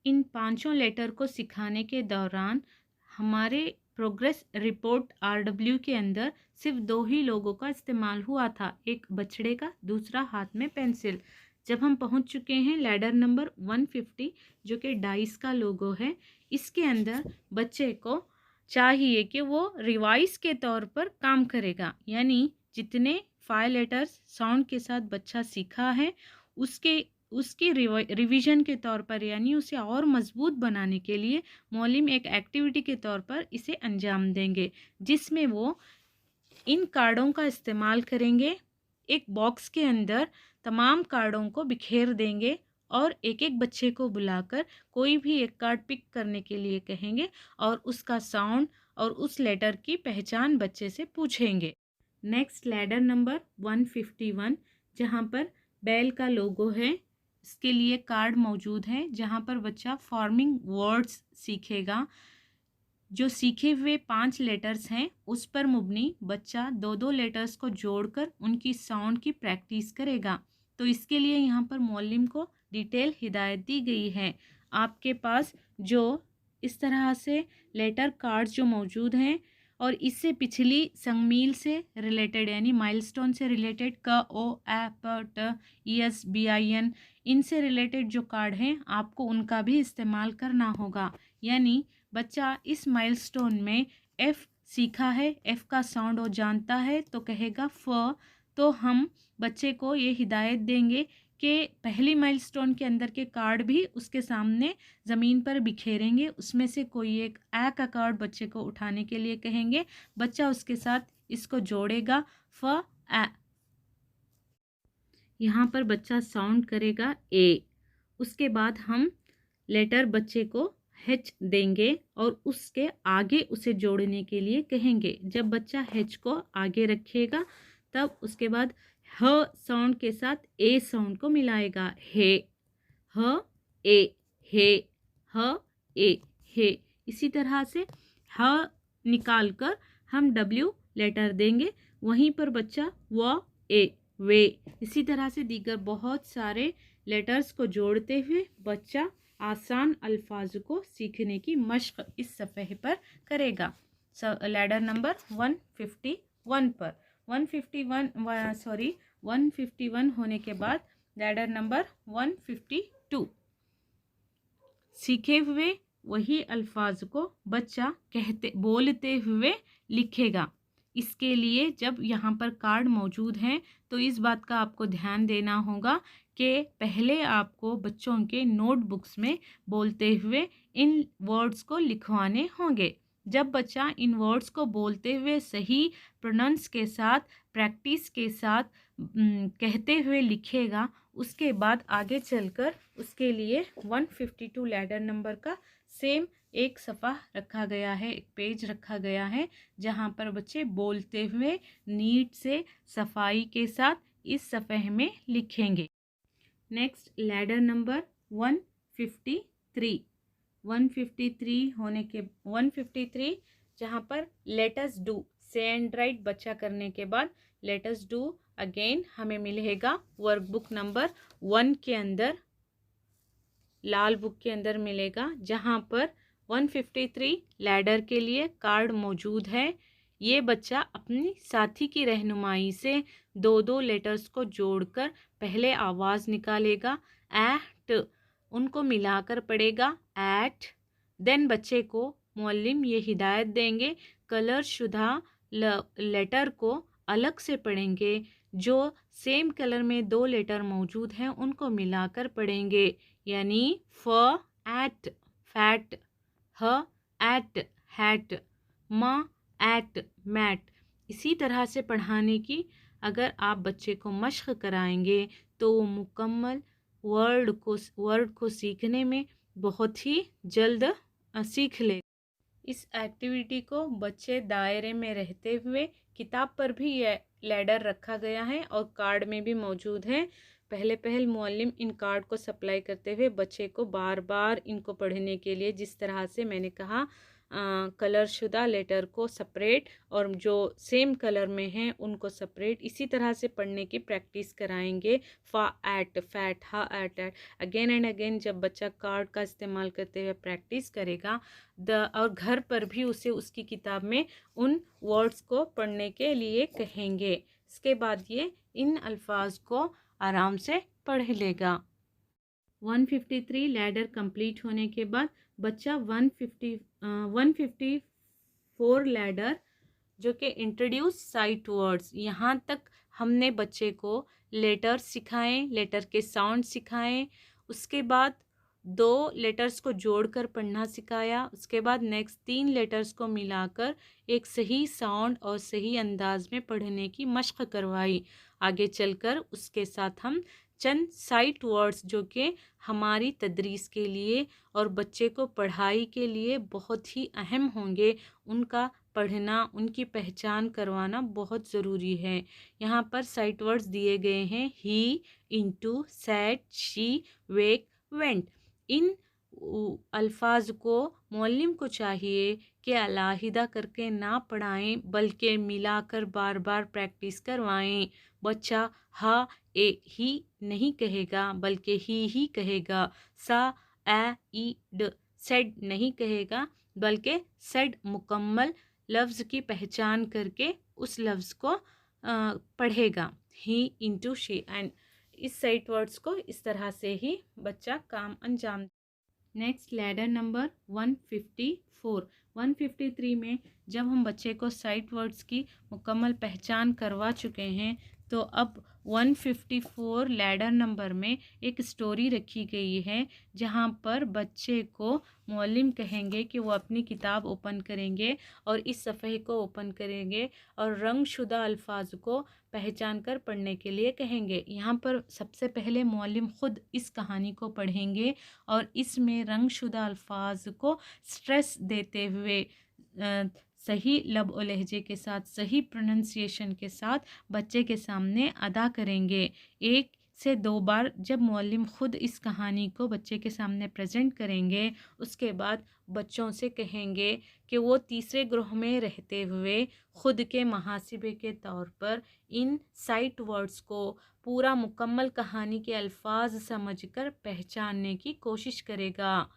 इन पांचों लेटर को सिखाने के दौरान हमारे प्रोग्रेस रिपोर्ट आरडब्ल्यू के अंदर सिर्फ 2 ही लोगों का इस्तेमाल हुआ था, एक बछड़े का, दूसरा हाथ में पेंसिल। जब हम पहुंच चुके हैं लैडर नंबर 150 जो कि डाइस का लोगो है, इसके अंदर बच्चे को चाहिए कि वो रिवाइज के तौर पर काम करेगा, यानी जितने 5 लेटर्स साउंड के साथ बच्चा सीखा है उसके उसकी रिवीजन के तौर पर, यानी उसे और मजबूत बनाने के लिए मौलिम एक एक्टिविटी के तौर पर इसे अंजाम देंगे, जिसमें वो इन कार्डों का इस्तेमाल करेंगे। एक बॉक्स के अंदर तमाम कार्डों को बिखेर देंगे और एक एक बच्चे को बुलाकर कोई भी एक कार्ड पिक करने के लिए कहेंगे और उसका साउंड और उस लेटर की पहचान बच्चे से पूछेंगे। नेक्स्ट लैडर नंबर 151 जहाँ पर बैल का लोगो है, इसके लिए कार्ड मौजूद है जहाँ पर बच्चा फॉर्मिंग वर्ड्स सीखेगा। जो सीखे हुए 5 लेटर्स हैं उस पर मुबनी बच्चा 2-2 लेटर्स को जोड़कर उनकी साउंड की प्रैक्टिस करेगा। तो इसके लिए यहाँ पर मौलिम को डिटेल हिदायत दी गई है। आपके पास जो इस तरह से लेटर कार्ड्स जो मौजूद हैं और इससे पिछली संगमील से रिलेटेड यानी माइलस्टोन से रिलेटेड क ओ ए प ट E S B I N इनसे रिलेटेड जो कार्ड हैं आपको उनका भी इस्तेमाल करना होगा। यानी बच्चा इस माइलस्टोन में एफ सीखा है, एफ का साउंड वो जानता है तो कहेगा फ। तो हम बच्चे को ये हिदायत देंगे कि पहली माइलस्टोन के अंदर के कार्ड भी उसके सामने ज़मीन पर बिखेरेंगे, उसमें से कोई एक ए का कार्ड बच्चे को उठाने के लिए कहेंगे, बच्चा उसके साथ इसको जोड़ेगा फ ए। यहाँ पर बच्चा साउंड करेगा ए। उसके बाद हम लेटर बच्चे को हेच देंगे और उसके आगे उसे जोड़ने के लिए कहेंगे। जब बच्चा हेच को आगे रखेगा तब उसके बाद ह साउंड के साथ ए साउंड को मिलाएगा, हे ह ए हे ह ए हे। इसी तरह से ह निकाल कर हम डब्ल्यू लेटर देंगे, वहीं पर बच्चा व ए वे। इसी तरह से दीगर बहुत सारे लेटर्स को जोड़ते हुए बच्चा आसान अल्फाज को सीखने की मश्क इस सफ़े पर करेगा। लैडर नंबर 151 पर 151 होने के बाद लैडर नंबर 152 सीखे हुए वही अल्फाज को बच्चा बोलते हुए लिखेगा। इसके लिए जब यहाँ पर कार्ड मौजूद हैं तो इस बात का आपको ध्यान देना होगा कि पहले आपको बच्चों के नोटबुक्स में बोलते हुए इन वर्ड्स को लिखवाने होंगे। जब बच्चा इन वर्ड्स को बोलते हुए सही प्रोनाउंस के साथ, प्रैक्टिस के साथ कहते हुए लिखेगा, उसके बाद आगे चलकर उसके लिए 152 लैडर नंबर का सेम एक सफ़ा रखा गया है, एक पेज रखा गया है जहाँ पर बच्चे बोलते हुए नीट से सफाई के साथ इस सफ़े में लिखेंगे। नेक्स्ट लैडर नंबर 153 होने के 153 जहाँ पर लेटस डू से एंड राइट बच्चा करने के बाद लेटस डू अगेन हमें मिलेगा वर्कबुक नंबर 1 के अंदर, लाल बुक के अंदर मिलेगा, जहाँ पर 153 लैडर के लिए कार्ड मौजूद है। ये बच्चा अपनी साथी की रहनुमाई से 2-2 लेटर्स को जोड़कर पहले आवाज़ निकालेगा एट, उनको मिलाकर पढ़ेगा एट। देन बच्चे को मुअल्लिम ये हिदायत देंगे कलर शुदा लेटर को अलग से पढ़ेंगे, जो सेम कलर में 2 लेटर मौजूद हैं उनको मिलाकर पढ़ेंगे, यानी फ एट फैट, ह एट हैट, म एट मैट। इसी तरह से पढ़ाने की अगर आप बच्चे को मश्क कराएंगे तो वो मुकम्मल वर्ड को सीखने में बहुत ही जल्द सीख ले। इस एक्टिविटी को बच्चे दायरे में रहते हुए, किताब पर भी ये लैडर रखा गया है और कार्ड में भी मौजूद है। पहले मुअल्लिम इन कार्ड को सप्लाई करते हुए बच्चे को बार बार इनको पढ़ने के लिए, जिस तरह से मैंने कहा कलर शुदा लेटर को सेपरेट और जो सेम कलर में हैं उनको सेपरेट इसी तरह से पढ़ने की प्रैक्टिस कराएंगे। फा एट फैट हा एट अगेन एंड अगेन जब बच्चा कार्ड का इस्तेमाल करते हुए प्रैक्टिस करेगा और घर पर भी उसे उसकी किताब में उन वर्ड्स को पढ़ने के लिए कहेंगे। इसके बाद ये इन अल्फाज को आराम से पढ़ लेगा। 153 लैडर कंप्लीट होने के बाद बच्चा 154 लैडर जो कि इंट्रोड्यूस साइट वर्ड्स, यहाँ तक हमने बच्चे को लेटर सिखाएं, लेटर के साउंड सिखाएं, उसके बाद 2 लेटर्स को जोड़कर पढ़ना सिखाया, उसके बाद नेक्स्ट 3 लेटर्स को मिलाकर एक सही साउंड और सही अंदाज में पढ़ने की मशक करवाई। आगे चलकर उसके साथ हम चंद साइट वर्ड्स जो कि हमारी तदरीस के लिए और बच्चे को पढ़ाई के लिए बहुत ही अहम होंगे, उनका पढ़ना, उनकी पहचान करवाना बहुत ज़रूरी है। यहाँ पर साइट वर्ड्स दिए गए हैं he, into, sat, she, wake, went. इन अल्फाज को मौल्लिम को चाहिए कि अलहदा करके ना पढ़ाएं बल्कि मिलाकर बार बार प्रैक्टिस करवाएं। बच्चा हा ए ही नहीं कहेगा बल्कि ही कहेगा। सा ए ई ड सेड नहीं कहेगा बल्कि सेड मुकम्मल लफ्ज़ की पहचान करके उस लफ्ज़ को पढ़ेगा। ही इंटू शी एंड इस साइट वर्ड्स को इस तरह से ही बच्चा काम अंजाम। Next ladder number 154। 153 में जब हम बच्चे को साइट वर्ड्स की मुकम्मल पहचान करवा चुके हैं तो अब 154 लैडर नंबर में एक स्टोरी रखी गई है जहां पर बच्चे को मौलिम कहेंगे कि वो अपनी किताब ओपन करेंगे और इस सफ़े को ओपन करेंगे और रंगशुदा अल्फाज को पहचान कर पढ़ने के लिए कहेंगे। यहाँ पर सबसे पहले मौलिम ख़ुद इस कहानी को पढ़ेंगे और इसमें रंगशुदा अल्फाज को स्ट्रेस देते हुए सही लब और लहजे के साथ, सही प्रोनंसिएशन के साथ बच्चे के सामने अदा करेंगे। 1 से 2 बार जब मौलिम ख़ुद इस कहानी को बच्चे के सामने प्रेजेंट करेंगे उसके बाद बच्चों से कहेंगे कि वो तीसरे ग्रोह में रहते हुए ख़ुद के मुहासिबे के तौर पर इन साइट वर्ड्स को पूरा मुकम्मल कहानी के अल्फाज समझकर पहचानने की कोशिश करेगा।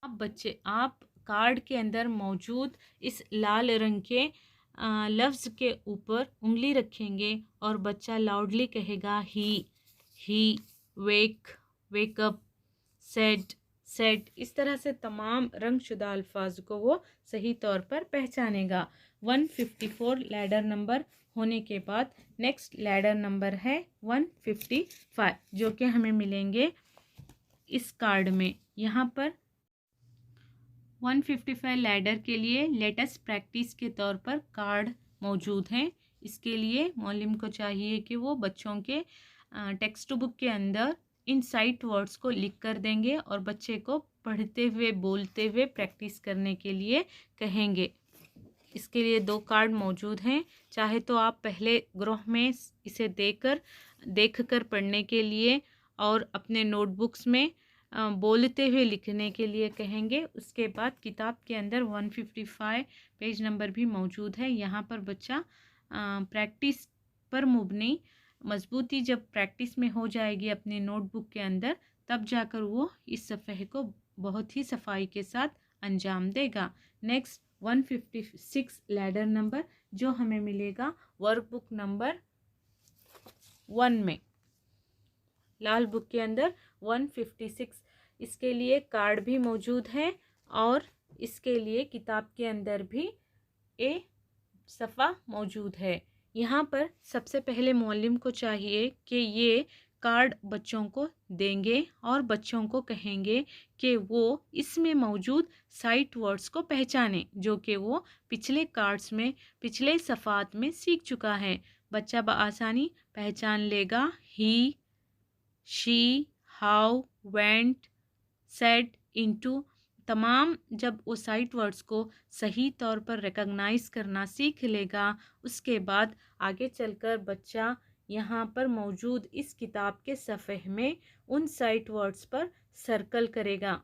अब बच्चे आप कार्ड के अंदर मौजूद इस लाल रंग के लफ्ज़ के ऊपर उंगली रखेंगे और बच्चा लाउडली कहेगा ही, वेक, वेकअप, सेड। इस तरह से तमाम रंगशुदा अल्फाज को वो सही तौर पर पहचानेगा। 154 लैडर नंबर होने के बाद नेक्स्ट लैडर नंबर है 155 जो कि हमें मिलेंगे इस कार्ड में। यहाँ पर 155 लैडर के लिए लेटेस्ट प्रैक्टिस के तौर पर कार्ड मौजूद हैं। इसके लिए मौलिम को चाहिए कि वो बच्चों के टेक्स्ट बुक के अंदर इन साइट वर्ड्स को लिख कर देंगे और बच्चे को पढ़ते हुए कर प्रैक्टिस करने के लिए कहेंगे। इसके लिए 2 कार्ड मौजूद हैं। चाहे तो आप पहले ग्रोह में इसे देखकर पढ़ने के लिए और अपने नोटबुक्स में बोलते हुए लिखने के लिए कहेंगे। उसके बाद किताब के अंदर 155 पेज नंबर भी मौजूद है। यहाँ पर बच्चा प्रैक्टिस पर मुबनी मजबूती जब प्रैक्टिस में हो जाएगी अपने नोटबुक के अंदर तब जाकर वो इस सफ़े को बहुत ही सफाई के साथ अंजाम देगा। नेक्स्ट 156 लैडर नंबर जो हमें मिलेगा वर्कबुक नंबर 1 में, लाल बुक के अंदर 156। इसके लिए कार्ड भी मौजूद है और इसके लिए किताब के अंदर भी एक सफ़ा मौजूद है। यहाँ पर सबसे पहले मौलिम को चाहिए कि ये कार्ड बच्चों को देंगे और बच्चों को कहेंगे कि वो इसमें मौजूद साइट वर्ड्स को पहचानें जो कि वो पिछले कार्ड्स में, पिछले सफ़ात में सीख चुका है। बच्चा बआसानी पहचान लेगा he, she, how, went, said, into. तमाम जब वो साइट वर्ड्स को सही तौर पर रिकॉग्नाइज करना सीख लेगा उसके बाद आगे चलकर बच्चा यहाँ पर मौजूद इस किताब के सफ़े में उन साइट वर्ड्स पर सर्कल करेगा।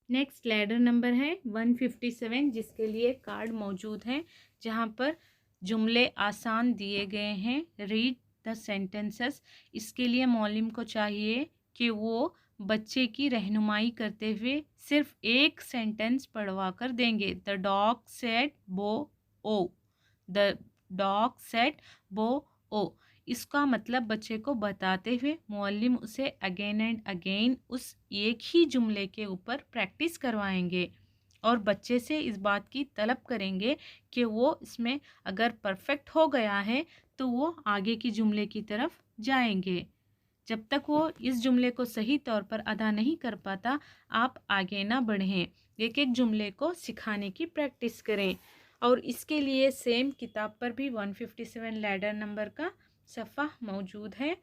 नेक्स्ट लैडर नंबर है 157, जिसके लिए कार्ड मौजूद हैं, जहाँ पर जुमले आसान दिए गए हैं। Read the sentences. इसके लिए मौलिम को चाहिए कि वो बच्चे की रहनुमाई करते हुए सिर्फ एक सेंटेंस पढ़वा कर देंगे। द डॉग सेड बो ओ। द डॉग सेड बो ओ। इसका मतलब बच्चे को बताते हुए मौलिम उसे अगेन एंड अगेन उस एक ही जुमले के ऊपर प्रैक्टिस करवाएंगे और बच्चे से इस बात की तलब करेंगे कि वो इसमें अगर परफेक्ट हो गया है तो वो आगे की जुमले की तरफ जाएंगे। जब तक वो इस जुमले को सही तौर पर अदा नहीं कर पाता, आप आगे ना बढ़ें। एक एक जुमले को सिखाने की प्रैक्टिस करें। और इसके लिए सेम किताब पर भी 157 लैडर नंबर का सफ़ा मौजूद है।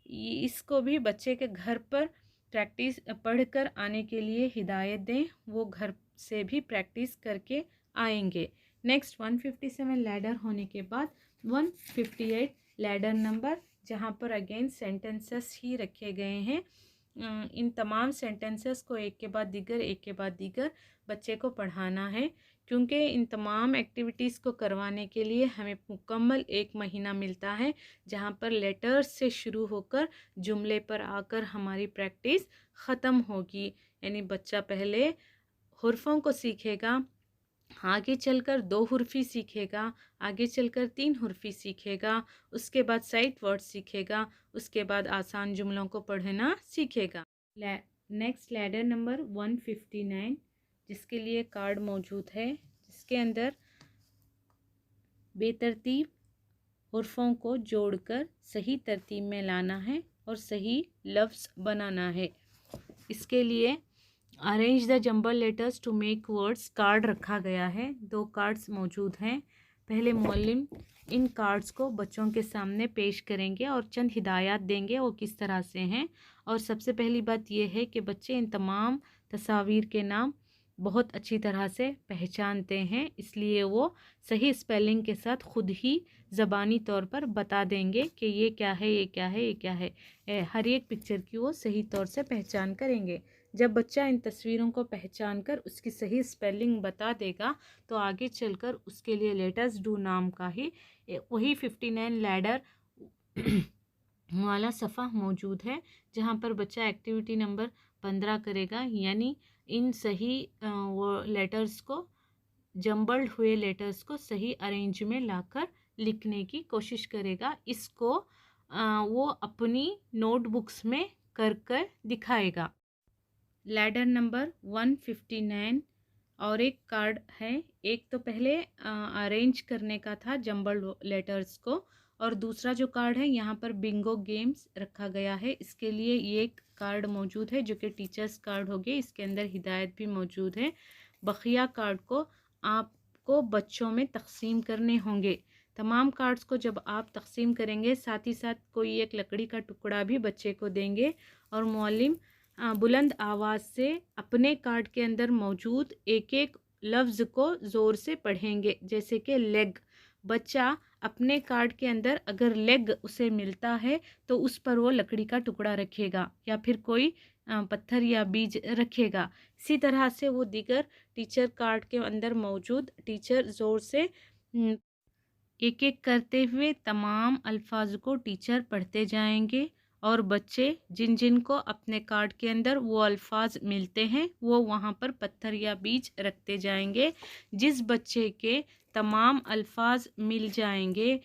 इसको भी बच्चे के घर पर प्रैक्टिस पढ़कर आने के लिए हिदायत दें, वो घर से भी प्रैक्टिस करके आएंगे। नेक्स्ट 157 लैडर होने के बाद 158 लैडर नंबर, जहाँ पर अगेन सेंटेंसेस ही रखे गए हैं। इन तमाम सेंटेंसेस को एक के बाद दीगर बच्चे को पढ़ाना है, क्योंकि इन तमाम एक्टिविटीज़ को करवाने के लिए हमें मुकम्मल 1 महीना मिलता है, जहाँ पर लेटर्स से शुरू होकर जुमले पर आकर हमारी प्रैक्टिस ख़त्म होगी। यानी बच्चा पहले हुर्फ़ों को सीखेगा, आगे चलकर 2 हुर्फ़ी सीखेगा, आगे चलकर 3 हुर्फ़ी सीखेगा, उसके बाद साइट वर्ड सीखेगा, उसके बाद आसान जुमलों को पढ़ना सीखेगा। नेक्स्ट लैडर नंबर 159, जिसके लिए कार्ड मौजूद है, जिसके अंदर बेतरतीब हुर्फ़ों को जोड़कर सही तरतीब में लाना है और सही लफ्ज़ बनाना है। इसके लिए arrange the jumble letters to make words card रखा गया है। 2 कार्ड्स मौजूद हैं। पहले मौलिम इन कार्ड्स को बच्चों के सामने पेश करेंगे और चंद हिदायत देंगे वो किस तरह से हैं। और सबसे पहली बात यह है कि बच्चे इन तमाम तस्वीर के नाम बहुत अच्छी तरह से पहचानते हैं, इसलिए वो सही स्पेलिंग के साथ ख़ुद ही ज़बानी तौर पर बता देंगे कि ये क्या है, ये क्या है, ये क्या है। हर एक पिक्चर की वो सही तौर से पहचान करेंगे। जब बच्चा इन तस्वीरों को पहचान कर उसकी सही स्पेलिंग बता देगा तो आगे चलकर उसके लिए लेटर्स डू नाम का ही वही 59 लैडर वाला सफ़ा मौजूद है, जहाँ पर बच्चा एक्टिविटी नंबर 15 करेगा। यानी इन सही वो लेटर्स को, जंबल्ड हुए लेटर्स को सही अरेंज में लाकर लिखने की कोशिश करेगा। इसको वो अपनी नोटबुक्स में कर दिखाएगा। लैडर नंबर 159 और एक कार्ड है। एक तो पहले अरेंज करने का था जंबल्ड लेटर्स को, और दूसरा जो कार्ड है यहाँ पर बिंगो गेम्स रखा गया है। इसके लिए ये एक कार्ड मौजूद है जो कि टीचर्स कार्ड हो गए। इसके अंदर हिदायत भी मौजूद है। बकिया कार्ड को आपको बच्चों में तकसीम करने होंगे। तमाम कार्ड्स को जब आप तकसीम करेंगे, साथ ही साथ कोई एक लकड़ी का टुकड़ा भी बच्चे को देंगे और मौलिम बुलंद आवाज़ से अपने कार्ड के अंदर मौजूद एक एक लफ्ज़ को ज़ोर से पढ़ेंगे। जैसे कि लेग, बच्चा अपने कार्ड के अंदर अगर लेग उसे मिलता है तो उस पर वो लकड़ी का टुकड़ा रखेगा या फिर कोई पत्थर या बीज रखेगा। इसी तरह से वो दीगर टीचर कार्ड के अंदर मौजूद टीचर ज़ोर से एक एक करते हुए तमाम अल्फाज को टीचर पढ़ते जाएंगे और बच्चे जिन जिन को अपने कार्ड के अंदर वो अल्फाज मिलते हैं वो वहाँ पर पत्थर या बीज रखते जाएंगे। जिस बच्चे के तमाम अल्फाज मिल जाएंगे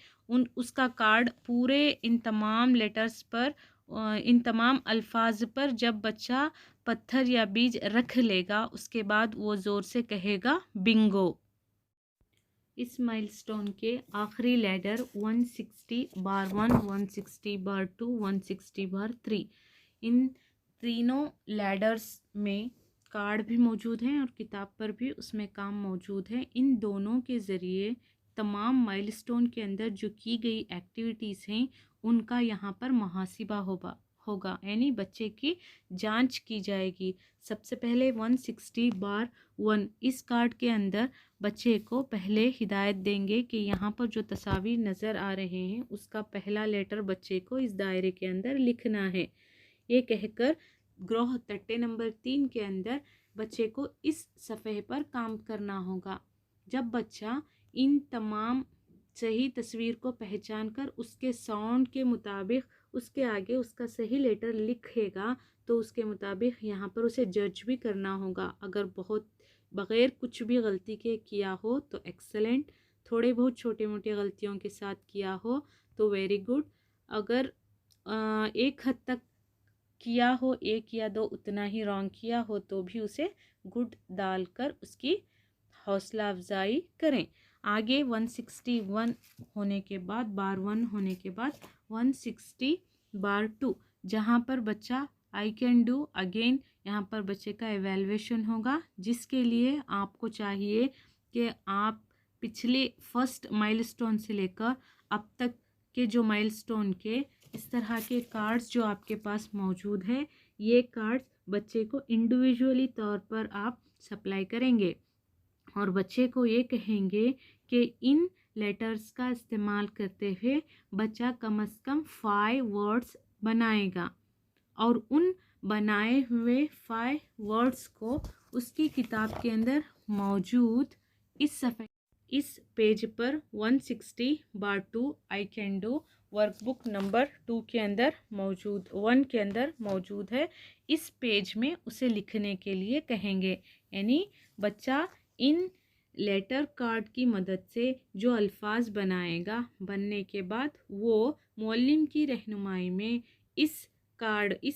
उसका कार्ड पूरे इन तमाम लेटर्स पर, इन तमाम अल्फाज पर जब बच्चा पत्थर या बीज रख लेगा उसके बाद वो ज़ोर से कहेगा बिंगो। इस माइलस्टोन के आखिरी लैडर 160/1, 160/2, 160/3, इन तीनों लैडर्स में कार्ड भी मौजूद हैं और किताब पर भी उसमें काम मौजूद है। इन दोनों के ज़रिए तमाम माइलस्टोन के अंदर जो की गई एक्टिविटीज़ हैं उनका यहाँ पर मुहासिबा होगा, यानी बच्चे की जांच की जाएगी। सबसे पहले 160/1 इस कार्ड के अंदर बच्चे को पहले हिदायत देंगे कि यहाँ पर जो तस्वीर नज़र आ रहे हैं उसका पहला लेटर बच्चे को इस दायरे के अंदर लिखना है। ये कहकर ग्रोह तट्टे नंबर 3 के अंदर बच्चे को इस सफ़े पर काम करना होगा। जब बच्चा इन तमाम सही तस्वीर को पहचान कर उसके साउंड के मुताबिक उसके आगे उसका सही लेटर लिखेगा तो उसके मुताबिक यहाँ पर उसे जज भी करना होगा। अगर बहुत बग़ैर कुछ भी गलती के किया हो तो एक्सेलेंट, थोड़े बहुत छोटे मोटे गलतियों के साथ किया हो तो वेरी गुड। अगर एक हद तक किया हो, एक या दो उतना ही रॉन्ग किया हो तो भी उसे गुड डालकर उसकी हौसला अफजाई करें। आगे 161 होने के बाद बार 1 होने के बाद 160 बार 2 जहाँ पर बच्चा आई कैन डू अगेन, यहाँ पर बच्चे का एवेलुएशन होगा, जिसके लिए आपको चाहिए कि आप पिछले फर्स्ट माइलस्टोन से लेकर अब तक के जो माइलस्टोन के इस तरह के कार्ड्स जो आपके पास मौजूद है, ये कार्ड्स बच्चे को इंडिविजुअली तौर पर आप सप्लाई करेंगे और बच्चे को ये कहेंगे कि इन लेटर्स का इस्तेमाल करते हुए बच्चा कम से कम 5 वर्ड्स बनाएगा और उन बनाए हुए 5 वर्ड्स को उसकी किताब के अंदर मौजूद इस पेज पर 160 बार 2 I can do workbook number 2 के अंदर मौजूद 1 के अंदर मौजूद है। इस पेज में उसे लिखने के लिए कहेंगे। यानी बच्चा इन लेटर कार्ड की मदद से जो अल्फाज बनाएगा, बनने के बाद वो मौलिम की रहनुमाई में इस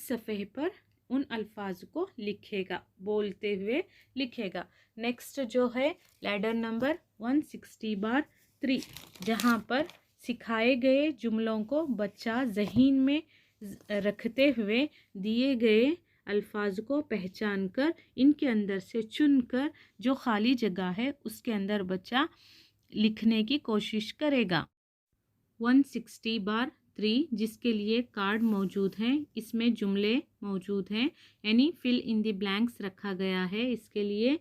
सफ़े पर उन अल्फाज को लिखेगा, बोलते हुए लिखेगा। नेक्स्ट जो है लैडर नंबर 160 बार 3 जहाँ पर सिखाए गए जुमलों को बच्चा ज़हन में रखते हुए दिए गए अल्फाज को पहचान कर इनके अंदर से चुनकर जो खाली जगह है उसके अंदर बच्चा लिखने की कोशिश करेगा। 160 बार 3 जिसके लिए कार्ड मौजूद हैं, इसमें जुमले मौजूद हैं, यानी फिल इन द ब्लैंक्स रखा गया है। इसके लिए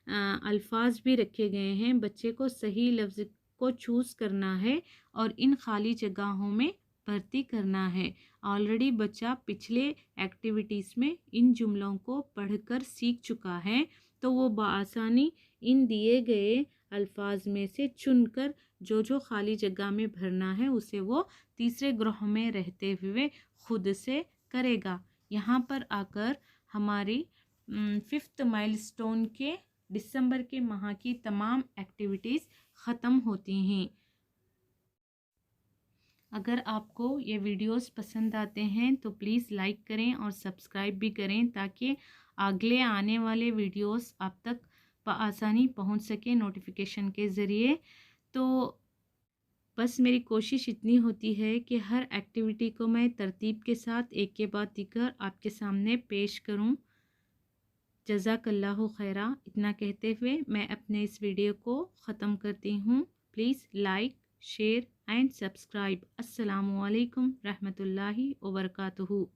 अल्फाज भी रखे गए हैं। बच्चे को सही लफ्ज़ को चूज़ करना है और इन खाली जगहों में भर्ती करना है। ऑलरेडी बच्चा पिछले एक्टिविटीज़ में इन जुमलों को पढ़कर सीख चुका है, तो वो बआसानी इन दिए गए अल्फाज में से चुनकर जो खाली जगह में भरना है उसे वो तीसरे ग्रोह में रहते हुए खुद से करेगा। यहाँ पर आकर हमारी 5th माइलस्टोन के दिसंबर के माह की तमाम एक्टिविटीज़ ख़त्म होती हैं। अगर आपको ये वीडियोस पसंद आते हैं तो प्लीज़ लाइक करें और सब्सक्राइब भी करें ताकि अगले आने वाले वीडियोस आप तक आसानी पहुंच सके नोटिफिकेशन के ज़रिए। तो बस मेरी कोशिश इतनी होती है कि हर एक्टिविटी को मैं तरतीब के साथ एक के बाद दीकर आपके सामने पेश करूं। जज़ाकल्लाहु खैरा। इतना कहते हुए मैं अपने इस वीडियो को ख़त्म करती हूँ। Please like, share and subscribe. अस्सलामु अलैकुम रहमतुल्लाहि व बरकातुहू।